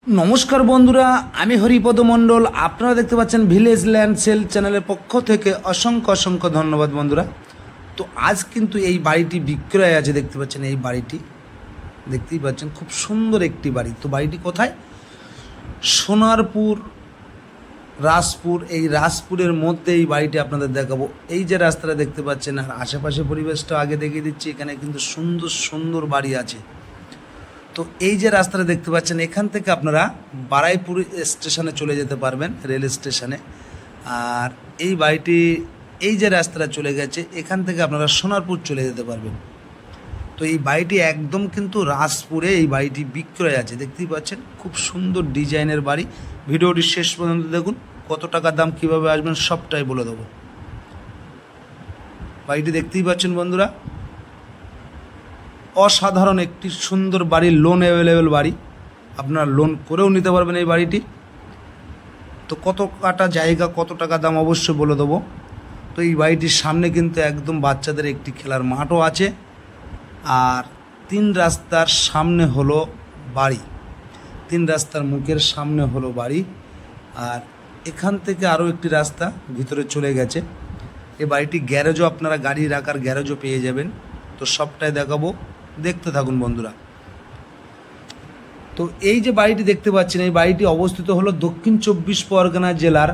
নমস্কার বন্ধুরা, আমি হরিপদ মণ্ডল। আপনারা দেখতে পাচ্ছেন ভিলেজ ল্যান্ড সেল চ্যানেলের পক্ষ থেকে অসংখ্য অসংখ্য ধন্যবাদ বন্ধুরা। তো আজ কিন্তু এই বাড়িটি বিক্রয় আছে, দেখতে পাচ্ছেন এই বাড়িটি দেখতেই পাচ্ছেন, খুব সুন্দর একটি বাড়ি। তো বাড়িটি কোথায়? সোনারপুর রাজপুর, এই রাজপুরের মধ্যে এই বাড়িটি আপনাদের দেখাবো। এই যে রাস্তাটা দেখতে পাচ্ছেন আর আশেপাশে পরিবেশটা আগে দেখিয়ে দিচ্ছি। এখানে কিন্তু সুন্দর সুন্দর বাড়ি আছে। তো এই যে রাস্তাটা দেখতে পাচ্ছেন, এখান থেকে আপনারা বারাইপুর স্টেশনে চলে যেতে পারবেন, রেল স্টেশনে। আর এই বাড়িটি, এই যে রাস্তাটা চলে গেছে, এখান থেকে আপনারা সোনারপুর চলে যেতে পারবেন। তো এই বাড়িটি একদম কিন্তু রাজপুরে এই বাড়িটি বিক্রয় আছে, দেখতেই পাচ্ছেন। খুব সুন্দর ডিজাইনের বাড়ি। ভিডিওটি শেষ পর্যন্ত দেখুন। কত টাকা দাম, কিভাবে আসবেন সবটাই বলে দেবো। বাড়িটি দেখতেই পাচ্ছেন বন্ধুরা, অসাধারণ একটি সুন্দর বাড়ি, লোন অ্যাভেলেবেল বাড়ি। আপনারা লোন করেও নিতে পারবেন এই বাড়িটি। তো কত কাটা জায়গা, কত টাকা দাম অবশ্যই বলে দেবো। তো এই বাড়িটির সামনে কিন্তু একদম বাচ্চাদের একটি খেলার মাঠও আছে। আর 3 রাস্তার সামনে হলো বাড়ি, 3 রাস্তার মুখের সামনে হলো বাড়ি। আর এখান থেকে আরও একটি রাস্তা ভিতরে চলে গেছে। এই বাড়িটি গ্যারেজও, আপনারা গাড়ি রাখার গ্যারেজও পেয়ে যাবেন। তো সবটাই দেখাবো, দেখতে থাকুন বন্ধুরা। তো এই যে বাড়িটি দেখতে পাচ্ছেন, এই বাড়িটি অবস্থিত হলো দক্ষিণ 24 পরগনা জেলার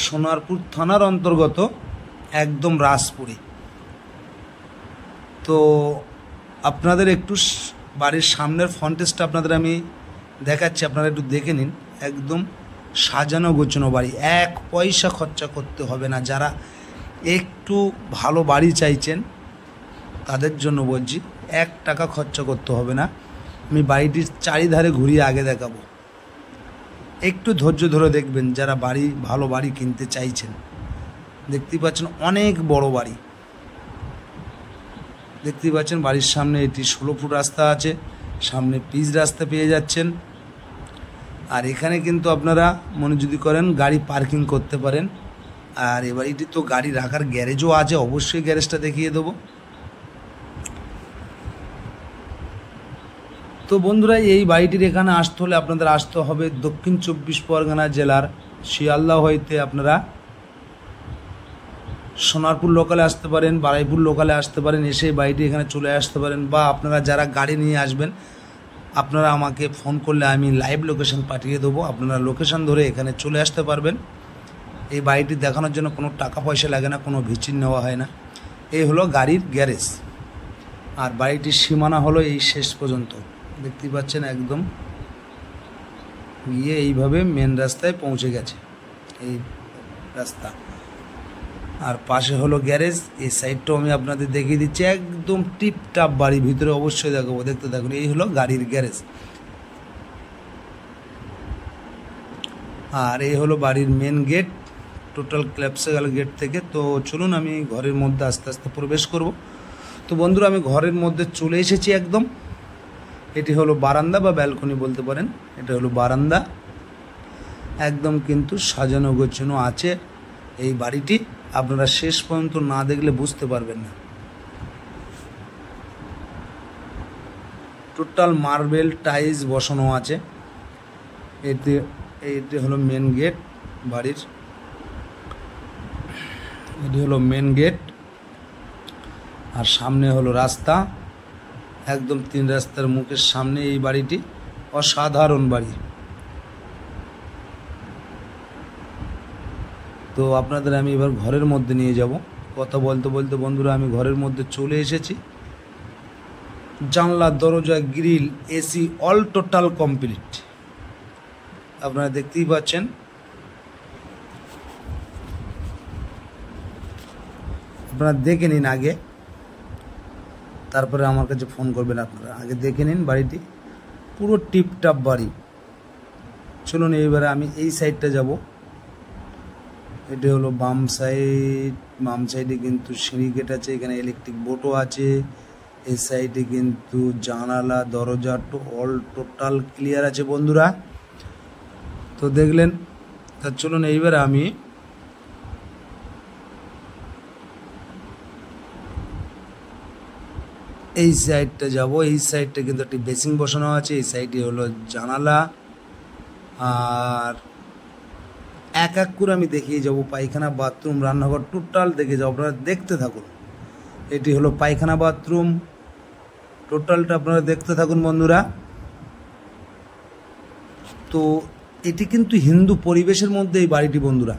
সোনারপুর থানার অন্তর্গত একদম রাজপুরে। তো আপনাদের একটু বাড়ির সামনের ফ্রন্টেজটা আপনাদের আমি দেখাচ্ছি, আপনারা একটু দেখে নিন। একদম সাজানো গোছানো বাড়ি, 1 পয়সা খরচা করতে হবে না। যারা একটু ভালো বাড়ি চাইছেন তাদের জন্য বলছি, 1 টাকা খরচা করতে হবে না। আমি বাড়িটির চারিধারে ঘুরিয়ে আগে দেখাবো, একটু ধৈর্য ধরে দেখবেন যারা ভালো বাড়ি কিনতে চাইছেন। দেখতেই পাচ্ছেন অনেক বড় বাড়ি, দেখতেই পাচ্ছেন। বাড়ির সামনে এটি 16 ফুট রাস্তা আছে, সামনে পিচ রাস্তা পেয়ে যাচ্ছেন। আর এখানে কিন্তু আপনারা মনে যদি করেন গাড়ি পার্কিং করতে পারেন। আর এ বাড়িটি তো গাড়ি রাখার গ্যারেজও আছে, অবশ্যই গ্যারেজটা দেখিয়ে দেবো। তো বন্ধুরা, এই বাড়িটির এখানে আসতে হলে আপনাদের আসতে হবে দক্ষিণ 24 পরগনা জেলার শিয়ালদা হইতে আপনারা সোনারপুর লোকালে আসতে পারেন, বারাইপুর লোকালে আসতে পারেন, এসে বাড়িটি এখানে চলে আসতে পারেন। বা আপনারা যারা গাড়ি নিয়ে আসবেন, আপনারা আমাকে ফোন করলে আমি লাইভ লোকেশন পাঠিয়ে দেবো। আপনারা লোকেশন ধরে এখানে চলে আসতে পারবেন। এই বাড়িটি দেখানোর জন্য কোনো টাকা পয়সা লাগে না, কোনো ভিজিট নেওয়া হয় না। এই হলো গাড়ির গ্যারেজ। আর বাড়িটির সীমানা হলো এই শেষ পর্যন্ত, দেখতেই পাচ্ছেন। একদম গিয়ে এইভাবে মেন রাস্তায় পৌঁছে গেছে এই রাস্তা। আর পাশে হলো গ্যারেজ। এই সাইডটাও আমি আপনাদের দেখিয়ে দিচ্ছি, একদম টিপটাপ বাড়ি। ভিতরে অবশ্যই দেখাবো, দেখতে থাকুন। এই হলো গাড়ির গ্যারেজ। আর এই হলো বাড়ির মেন গেট, টোটাল ক্ল্যাপসেগাল গেট থেকে। তো চলুন আমি ঘরের মধ্যে আস্তে আস্তে প্রবেশ করব। তো বন্ধুরা, আমি ঘরের মধ্যে চলে এসেছি একদম। এটি হলো বারান্দা বা ব্যালকনি বলতে পারেন। এটা হলো বারান্দা, একদম কিন্তু সাজানো গোছানো আছে এই বাড়িটি। আপনারা শেষ পর্যন্ত না দেখলে বুঝতে পারবেন না। টোটাল মার্বেল টাইলস বসানো আছে। এটি হলো মেন গেট বাড়ির, এটি হলো মেন গেট। আর সামনে হলো রাস্তা, একদম 3 রাস্তার মুখের সামনে এই বাড়িটি। অসাধারণ বাড়ি। তো আপনাদের আমি এবার ঘরের মধ্যে নিয়ে যাব। কথা বলতে বলতে বন্ধুরা আমি ঘরের মধ্যে চলে এসেছি। জানলা, দরজা, grill, AC all total complete. আপনারা দেখতেই পাচ্ছেন। আপনারা দেখে নিন আগে, তারপরে আমার কাছে ফোন করবেন। আপনারা আগে দেখে নিন বাড়িটি, পুরো টিপটাপ বাড়ি। চলুন এইবারে আমি এই সাইডটা যাব। এটি হলো বাম সাইড। বাম সাইডে কিন্তু সিঁড়ি গেট আছে, এখানে ইলেকট্রিক বোর্ডও আছে। এই সাইডে কিন্তু জানালা, দরজা অল টোটাল ক্লিয়ার আছে বন্ধুরা। তো দেখলেন। তা চলুন এইবার আমি এই সাইডটা যাব, এই সাইডটা কিন্তু একটি বেসিং বসানো আছে, এই সাইডে হলো জানালা। আর এক এক করে আমি দেখিয়ে যাব পায়খানা, বাথরুম, রান্নাঘর টোটাল দেখে যাবো, আপনারা দেখতে থাকুন। এটি হলো পায়খানা, বাথরুম, টোটালটা আপনারা দেখতে থাকুন বন্ধুরা। তো এটি কিন্তু হিন্দু পরিবেশের মধ্যে এই বাড়িটি বন্ধুরা,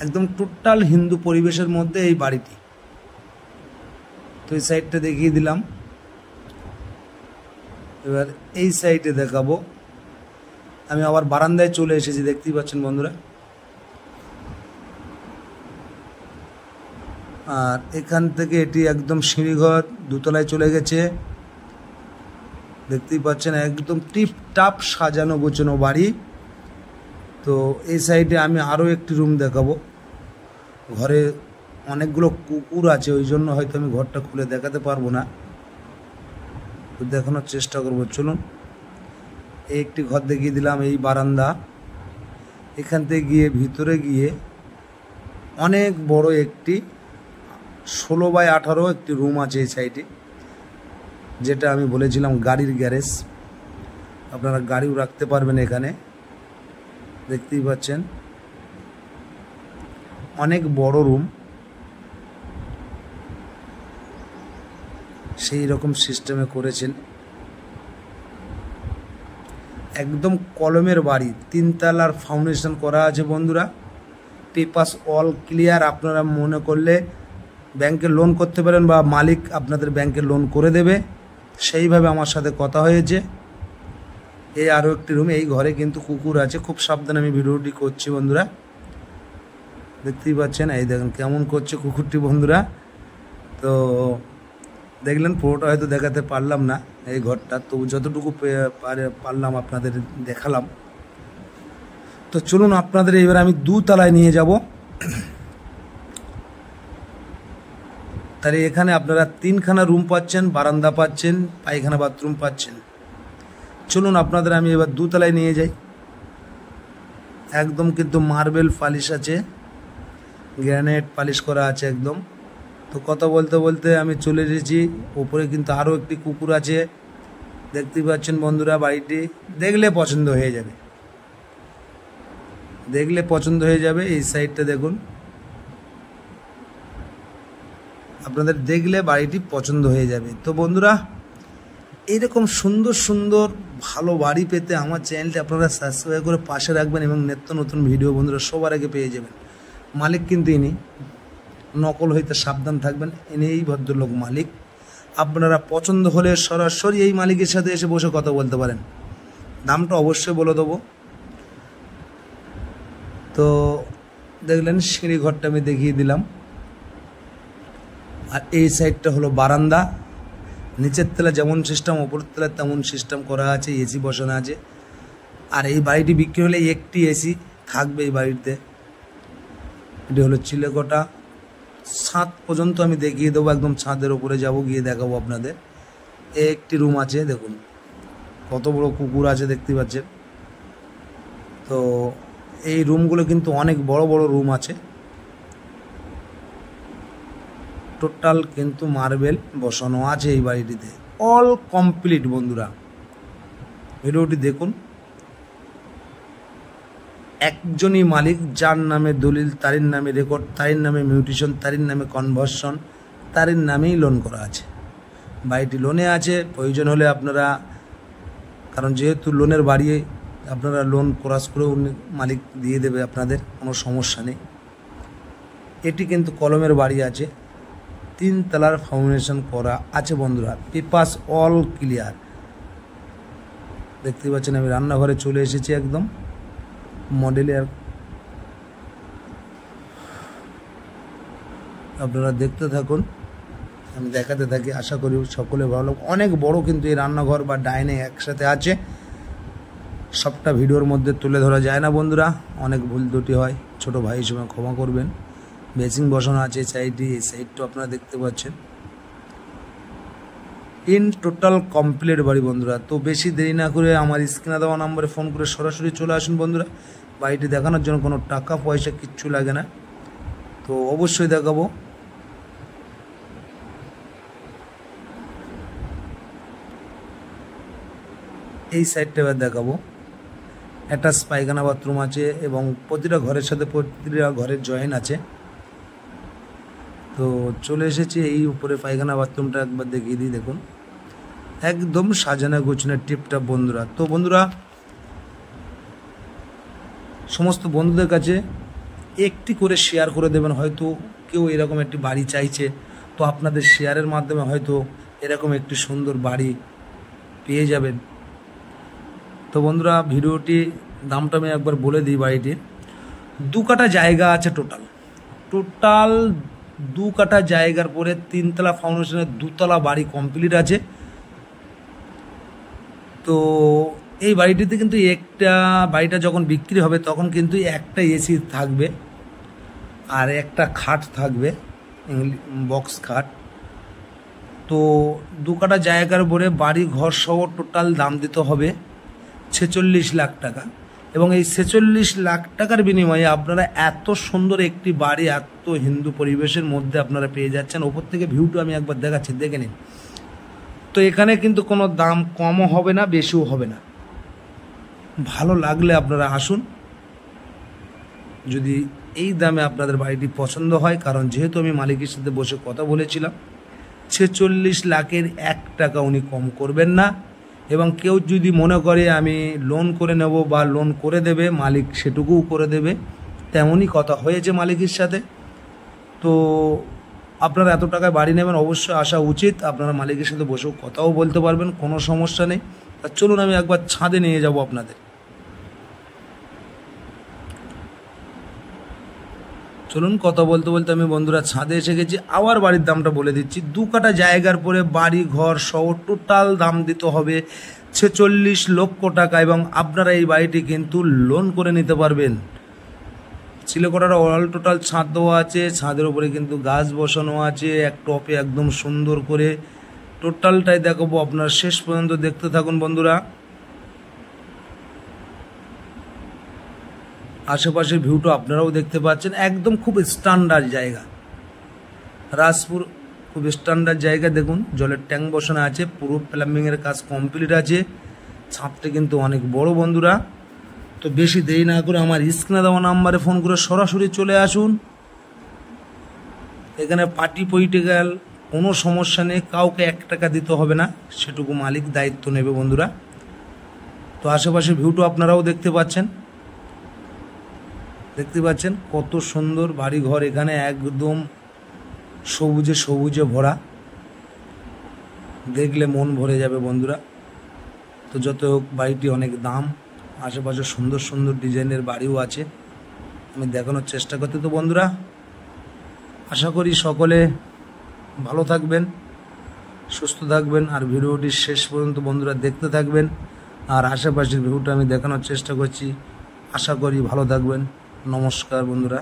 একদম টোটাল হিন্দু পরিবেশের মধ্যে এই বাড়িটি। তো এই সাইডটা দেখিয়ে দিলাম, এবার এই সাইডে দেখাবো। আমি আবার বারান্দায় চলে এসেছি, দেখতেই পাচ্ছেন বন্ধুরা। আর এখান থেকে এটি একদম সিঁড়িঘর, দোতলায় চলে গেছে, দেখতেই পাচ্ছেন একদম টিপ টাপ সাজানো গোছানো বাড়ি। তো এই সাইডে আমি আরও একটি রুম দেখাবো। ঘরে অনেকগুলো কুকুর আছে, ওই জন্য হয়তো আমি ঘরটা খুলে দেখাতে পারবো না, তো দেখানোর চেষ্টা করবো। চলুন, এই একটি ঘর দেখিয়ে দিলাম, এই বারান্দা। এখান থেকে গিয়ে ভিতরে গিয়ে অনেক বড় একটি 16x18 একটি রুম আছে এই সাইডে, যেটা আমি বলেছিলাম গাড়ির গ্যারেজ। আপনারা গাড়িও রাখতে পারবেন এখানে, দেখতেই পাচ্ছেন অনেক বড় রুম। সেই রকম সিস্টেমে করেছেন, একদম কলমের বাড়ি, 3 তলার ফাউন্ডেশন করা আছে বন্ধুরা। Papers all clear. আপনারা মনে করলে ব্যাংকে লোন করতে পারেন, বা মালিক আপনাদের ব্যাংকে লোন করে দেবে, সেইভাবে আমার সাথে কথা হয়েছে। এই আরও একটি রুম, এই ঘরে কিন্তু কুকুর আছে, খুব সাবধানে আমি ভিডিওটি করছি বন্ধুরা, দেখতেই পাচ্ছেন। এই দেখেন কেমন করছে কুকুরটি বন্ধুরা। তো দেখলেন, পুরোটা হয়তো দেখাতে পারলাম না এই ঘরটা, তো যতটুকু পারলাম আপনাদের দেখালাম। তো চলুন আপনাদের এবার আমি 2 তলায় নিয়ে যাব। তাহলে এখানে আপনারা 3খানা রুম পাচ্ছেন, বারান্দা পাচ্ছেন, পায়খানা বাথরুম পাচ্ছেন। চলুন আপনাদের আমি এবার 2 তলায় নিয়ে যাই। একদম কিন্তু মার্বেল পালিশ আছে, গ্রানাইট পালিশ করা আছে একদম। তো কথা বলতে বলতে আমি চলে এসেছি ওপরে, কিন্তু আরও একটি কুকুর আছে, দেখতেই পাচ্ছেন বন্ধুরা। বাড়িটি দেখলে পছন্দ হয়ে যাবে, দেখলে পছন্দ হয়ে যাবে। এই সাইডটা দেখুন, আপনাদের দেখলে বাড়িটি পছন্দ হয়ে যাবে। তো বন্ধুরা, এইরকম সুন্দর সুন্দর ভালো বাড়ি পেতে আমার চ্যানেলটি আপনারা সাবস্ক্রাইব করে পাশে রাখবেন, এবং নিত্য নতুন ভিডিও বন্ধুরা সবার আগে পেয়ে যাবেন। মালিক কিন্তু ইনি, নকল হইতে সাবধান থাকবেন, ইনি এই ভদ্রলোক মালিক। আপনারা পছন্দ হলে সরাসরি এই মালিকের সাথে এসে বসে কথা বলতে পারেন, দামটা অবশ্যই বলে দেবো। তো দেখলেন সিঁড়ি ঘরটা আমি দেখিয়ে দিলাম। আর এই সাইডটা হলো বারান্দা, নিচের তলা যেমন সিস্টেম, ওপর তলা তেমন সিস্টেম করা আছে, এসি বসানো আছে। আর এই বাড়িটি বিক্রি হলে একটি এসি থাকবে এই বাড়িতে। এটি হলো চিলেকোঠা, ছাদ পর্যন্ত আমি দেখিয়ে দেবো, একদম ছাদের ওপরে যাব, গিয়ে দেখাবো আপনাদের। একটি রুম আছে, দেখুন কত বড় কুকুর আছে, দেখতে পাচ্ছেন। তো এই রুমগুলো কিন্তু অনেক বড় বড় রুম আছে, টোটাল কিন্তু মার্বেল বসানো আছে এই বাড়িটিতে, অল কমপ্লিট বন্ধুরা। ভিডিওটি দেখুন। একজনই মালিক, যার নামে দলিল, তারই নামে রেকর্ড, তারই নামে মিউটেশন, তারই নামে কনভার্সন, তারই নামেই লোন করা আছে। বাড়িটি লোনে আছে, প্রয়োজন হলে আপনারা, কারণ যেহেতু লোনের বাড়ি, আপনারা লোন ক্রস করে মালিক দিয়ে দেবে আপনাদের, কোনো সমস্যা নেই। এটি কিন্তু কলমের বাড়ি আছে, 3 তলার ফাউন্ডেশন করা আছে বন্ধুরা, পেপারস অল ক্লিয়ার। দেখতে পাচ্ছেন আমি রান্নাঘরে চলে এসেছি, একদম মডেলের। আপনারা দেখতে থাকুন, আমি দেখাতে থাকি, আশা করি সকলে ভালো। অনেক বড় কিন্তু এই রান্নাঘর বা ডাইনিং একসাথে আছে, সবটা ভিডিওর মধ্যে তুলে ধরা যায় না বন্ধুরা, অনেক ভুল ত্রুটি হয়, ছোট ভাই হিসেবে ক্ষমা করবেন। বেসিং বসানো আছে এই সাইডে, এই সাইডটাও আপনারা দেখতে পাচ্ছেন। ইন টোটাল কমপ্লিট বাড়ি বন্ধুরা। তো বেশি দেরি না করে আমার স্ক্রিনে দেওয়া নম্বরে ফোন করে সরাসরি চলে আসুন বন্ধুরা। বাড়িটি দেখানোর জন্য কোনো টাকা পয়সা কিচ্ছু লাগে না, তো অবশ্যই দেখাবো। এই সাইডটা এবার দেখাবো। একটা পায়খানা বাথরুম আছে এবং প্রতিটা ঘরের সাথে প্রতিটা ঘরের জয়েন আছে। তো চলে এসেছি এই উপরে পায়খানা বাথরুমটা একবার দেখিয়ে দিই। দেখুন একদম সাজানো গোছানো টিপটাপ বন্ধুরা। তো বন্ধুরা সমস্ত বন্ধুদের কাছে একটি করে শেয়ার করে দেবেন। হয়তো কেউ এরকম একটি বাড়ি চাইছে, তো আপনাদের শেয়ারের মাধ্যমে হয়তো এরকম একটি সুন্দর বাড়ি পেয়ে যাবেন। তো বন্ধুরা ভিডিওটি দামটা আমি একবার বলে দিই। বাড়িটির 2 কাঠা জায়গা আছে। টোটাল 2 কাঠা জায়গার পরে 3 তলা ফাউন্ডেশনের 2 তলা বাড়ি কমপ্লিট আছে। তো এই বাড়িটিতে কিন্তু বাড়িটা যখন বিক্রি হবে তখন কিন্তু একটা এসি থাকবে আর একটা খাট থাকবে, বক্স খাট। তো 2 কাঠা জায়গার পরে বাড়ি ঘর সহ টোটাল দাম দিতে হবে 46 লাখ টাকা। এবং এই 46 লাখ টাকার বিনিময়ে আপনারা এত সুন্দর একটি বাড়ি এত হিন্দু পরিবেশের মধ্যে আপনারা পেয়ে যাচ্ছেন। ওপর থেকে ভিউটা আমি একবার দেখাচ্ছি, দেখে নিন। তো এখানে কিন্তু কোনো দাম কমও হবে না, বেশিও হবে না। ভালো লাগলে আপনারা আসুন। যদি এই দামে আপনাদের বাড়িটি পছন্দ হয়, কারণ যেহেতু আমি মালিকের সাথে বসে কথা বলেছিলাম, 46 লাখের 1 টাকা উনি কম করবেন না। এবং কেউ যদি মনে করে আমি লোন করে নেব বা লোন করে দেবে, মালিক সেটুকুও করে দেবে, তেমনই কথা হয়েছে মালিকের সাথে। তো আপনারা এত টাকায় বাড়ি নেবেন, অবশ্যই আসা উচিত। আপনারা মালিকের সাথে বসেও কথাও বলতে পারবেন, কোনো সমস্যা নেই। আর চলুন আমি একবার ছাদে নিয়ে যাব আপনাদের। চলুন কথা বলতে বলতে আমি বন্ধুরা ছাদে এসে গেছি। আবার বাড়ির দামটা বলে দিচ্ছি। 2 কাঠা জায়গার পরে বাড়ি ঘর সহ টোটাল দাম দিতে হবে 46 লক্ষ টাকা। এবং আপনারা এই বাড়িটি কিন্তু লোন করে নিতে পারবেন। চিলেকোঠার অল টোটাল ছাদ দেওয়া আছে, ছাদের উপরে কিন্তু গাছ বসানো আছে এক টপে একদম সুন্দর করে। টোটালটাই দেখাবো, আপনারা শেষ পর্যন্ত দেখতে থাকুন বন্ধুরা। আশেপাশের ভিউটা আপনারাও দেখতে পাচ্ছেন। একদম খুব স্ট্যান্ডার্ড জায়গা, রাজপুর খুব স্ট্যান্ডার্ড জায়গা। দেখুন জলের ট্যাঙ্ক বসানো আছে, পুরো প্লাম্বিংয়ের কাজ কমপ্লিট আছে। ছাদটা কিন্তু অনেক বড় বন্ধুরা। তো বেশি দেরি না করে আমার স্ক্রিনে দেওয়া নাম্বারে ফোন করে সরাসরি চলে আসুন। এখানে পার্টি পলিটিক্যাল কোনো সমস্যা নেই, কাউকে 1 টাকা দিতে হবে না, সেটুকু মালিক দায়িত্ব নেবে বন্ধুরা। তো আশেপাশে ভিউটা আপনারাও দেখতে পাচ্ছেন কত সুন্দর বাড়ি ঘর। এখানে একদম সবুজে সবুজে ভরা, দেখলে মন ভরে যাবে বন্ধুরা। তো যত হোক বাড়িটি অনেক দাম। আশেপাশে সুন্দর সুন্দর ডিজাইনের বাড়িও আছে, আমি দেখানোর চেষ্টা করতে। তো বন্ধুরা আশা করি সকলে ভালো থাকবেন, সুস্থ থাকবেন। আর ভিডিওটি শেষ পর্যন্ত বন্ধুরা দেখতে থাকবেন। আর আশেপাশের ভিউটা আমি দেখানোর চেষ্টা করছি। আশা করি ভালো থাকবেন। নমস্কার বন্ধুরা।